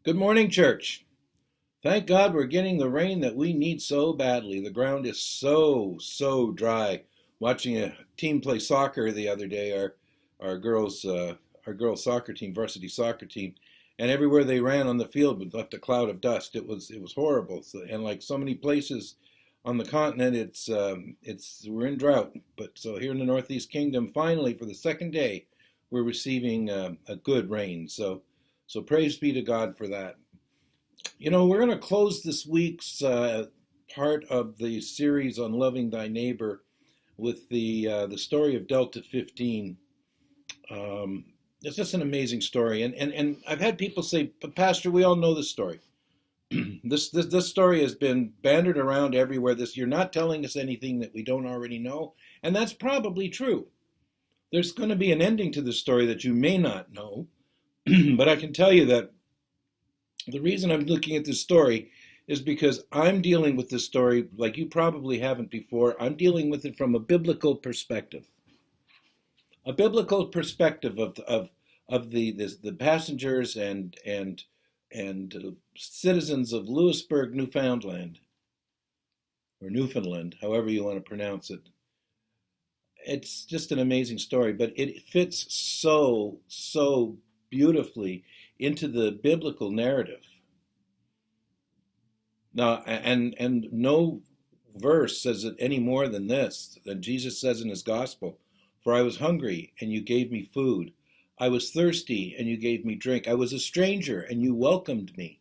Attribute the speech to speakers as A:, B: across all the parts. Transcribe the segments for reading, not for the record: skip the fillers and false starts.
A: Good morning, church. Thank God we're getting the rain that we need so badly. The ground is so dry. Watching a team play soccer the other day, our girls our girls soccer team, varsity soccer team, and everywhere they ran on the field was left a cloud of dust. It was horrible. So, and like so many places on the continent, it's we're in drought. But so here in the Northeast Kingdom, finally for the second day, we're receiving a good rain. So praise be to God for that. We're going to close this week's part of the series on loving thy neighbor with the story of Delta 15. It's just an amazing story, and I've had people say, "But Pastor, we all know this story. This story has been bandied around everywhere. This You're not telling us anything that we don't already know," and that's probably true. There's going to be an ending to this story that you may not know, but I can tell you that the reason I'm looking at this story is because I'm dealing with this story like you probably haven't before. I'm dealing with it from a biblical perspective of the passengers and citizens of Louisburg, Newfoundland, or Newfoundland, however you want to pronounce it. It's just an amazing story, but it fits so beautifully into the biblical narrative. Now, and no verse says it any more than this, than Jesus says in his gospel. For I was hungry, and you gave me food. I was thirsty, and you gave me drink. I was a stranger, and you welcomed me.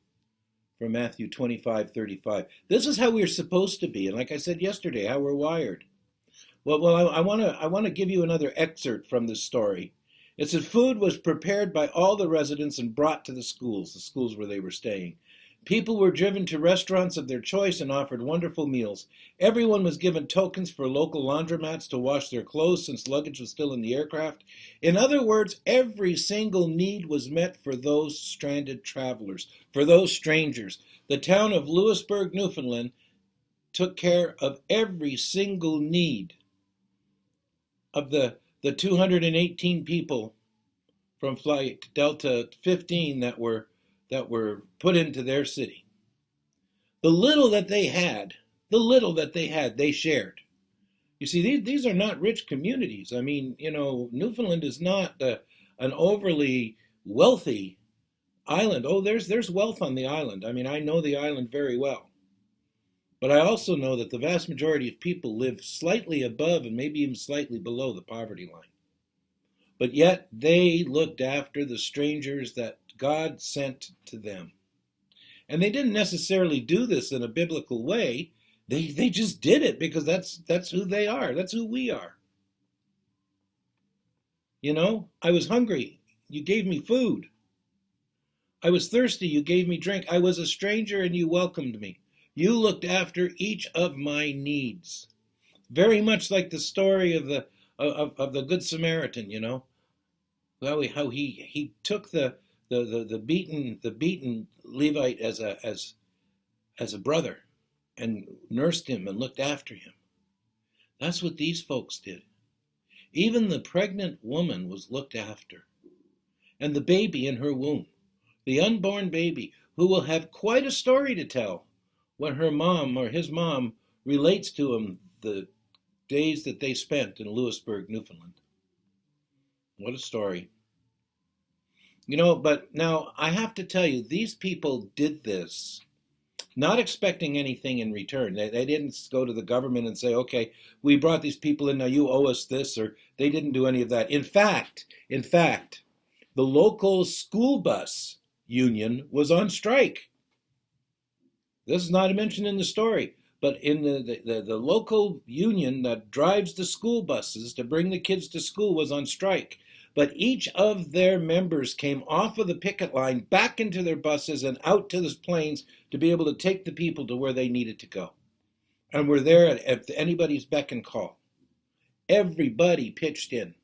A: From Matthew 25:35. This is how we're supposed to be, and like I said yesterday, how we're wired. Well, I want to give you another excerpt from this story. It says food was prepared by all the residents and brought to the schools where they were staying. People were driven to restaurants of their choice and offered wonderful meals. Everyone was given tokens for local laundromats to wash their clothes since luggage was still in the aircraft. In other words, every single need was met for those stranded travelers, for those strangers. The town of Louisburg, Newfoundland, took care of every single need of the 218 people from flight Delta 15 that were put into their city. The little that they had, they shared. You see, these are not rich communities. I mean, Newfoundland is not an overly wealthy island. Oh, there's wealth on the island. I mean, I know the island very well. But I also know that the vast majority of people live slightly above and maybe even slightly below the poverty line. But yet they looked after the strangers that God sent to them. And they didn't necessarily do this in a biblical way. They just did it because that's who they are. That's who we are. I was hungry. You gave me food. I was thirsty. You gave me drink. I was a stranger and you welcomed me. You looked after each of my needs. Very much like the story of the Good Samaritan, how he took the beaten Levite as a brother and nursed him and looked after him. That's what these folks did. Even the pregnant woman was looked after, and the baby in her womb, the unborn baby, who will have quite a story to tell when her mom or his mom relates to him the days that they spent in Louisburg, Newfoundland. What a story. But now I have to tell you, these people did this not expecting anything in return. They didn't go to the government and say, okay, we brought these people in, now you owe us this, or they didn't do any of that. In fact, the local school bus union was on strike. This is not mentioned in the story, but in the local union that drives the school buses to bring the kids to school was on strike. But each of their members came off of the picket line back into their buses and out to the planes to be able to take the people to where they needed to go. And were there at anybody's beck and call. Everybody pitched in.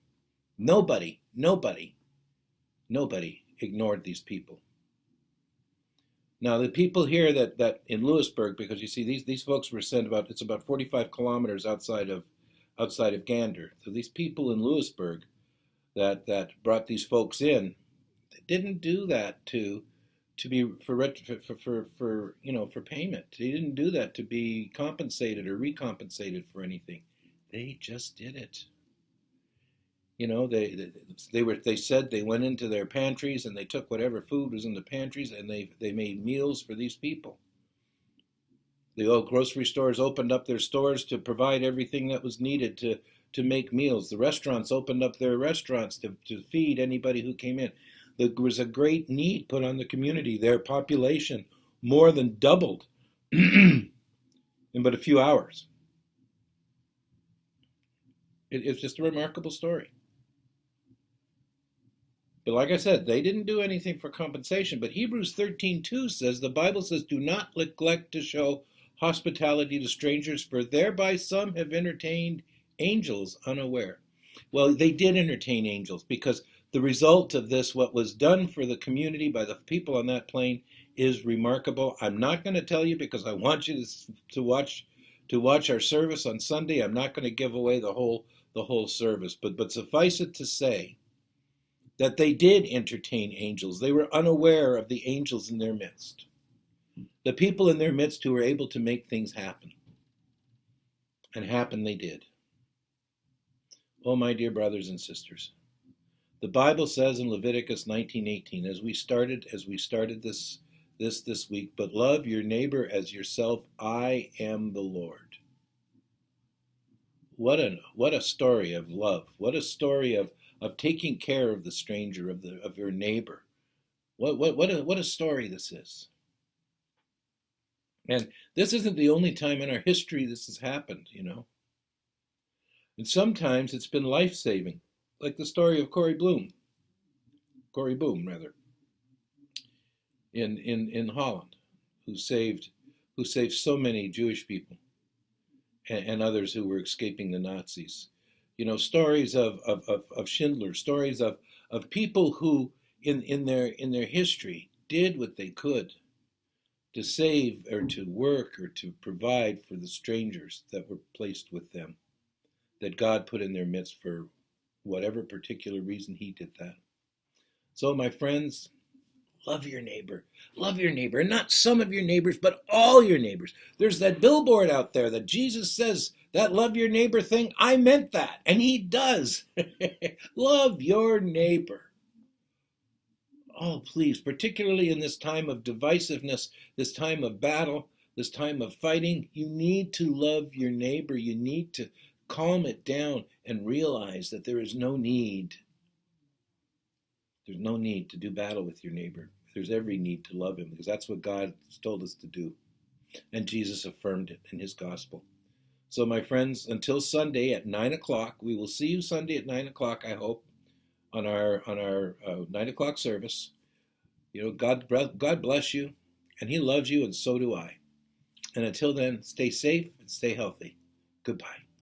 A: Nobody ignored these people. Now, the people here that in Louisburg, because you see these folks were sent it's about 45 kilometers outside of Gander. So these people in Louisburg that brought these folks in, they didn't do that to to be for for payment. They didn't do that to be compensated or recompensated for anything. They just did it. They said they went into their pantries and they took whatever food was in the pantries and they made meals for these people. The old grocery stores opened up their stores to provide everything that was needed to make meals. The restaurants opened up their restaurants to feed anybody who came in. There was a great need put on the community. Their population more than doubled in but a few hours. It's just a remarkable story. But like I said, they didn't do anything for compensation. But Hebrews 13:2 says, the Bible says, do not neglect to show hospitality to strangers, for thereby some have entertained angels unaware. Well, they did entertain angels because the result of this, what was done for the community by the people on that plane, is remarkable. I'm not going to tell you because I want you to watch our service on Sunday. I'm not going to give away the whole service, but suffice it to say that they did entertain angels. They were unaware of the angels in their midst, the people in their midst who were able to make things happen. And happen they did. Oh, my dear brothers and sisters, the Bible says in Leviticus 19:18, as we started this week, but love your neighbor as yourself. I am the Lord. What a story of love. What a story of taking care of the stranger, of your neighbor. What a story this is. And this isn't the only time in our history this has happened. And sometimes it's been life-saving, like the story of Corey Boom, rather, in Holland, who saved so many Jewish people and others who were escaping the Nazis. Stories of Schindler, stories of people who in their history did what they could to save or to work or to provide for the strangers that were placed with them, that God put in their midst for whatever particular reason he did that. So, my friends, love your neighbor. Love your neighbor. And not some of your neighbors, but all your neighbors. There's that billboard out there that Jesus says, that love your neighbor thing, I meant that. And he does. Love your neighbor. Oh, please, particularly in this time of divisiveness, this time of battle, this time of fighting, you need to love your neighbor. You need to calm it down and realize that there is no need. There's no need to do battle with your neighbor. There's every need to love him because that's what God has told us to do. And Jesus affirmed it in his gospel. So, my friends, until Sunday at 9 o'clock, we will see you Sunday at 9 o'clock, I hope, on our 9 o'clock service. God bless you, and he loves you, and so do I. And until then, stay safe and stay healthy. Goodbye.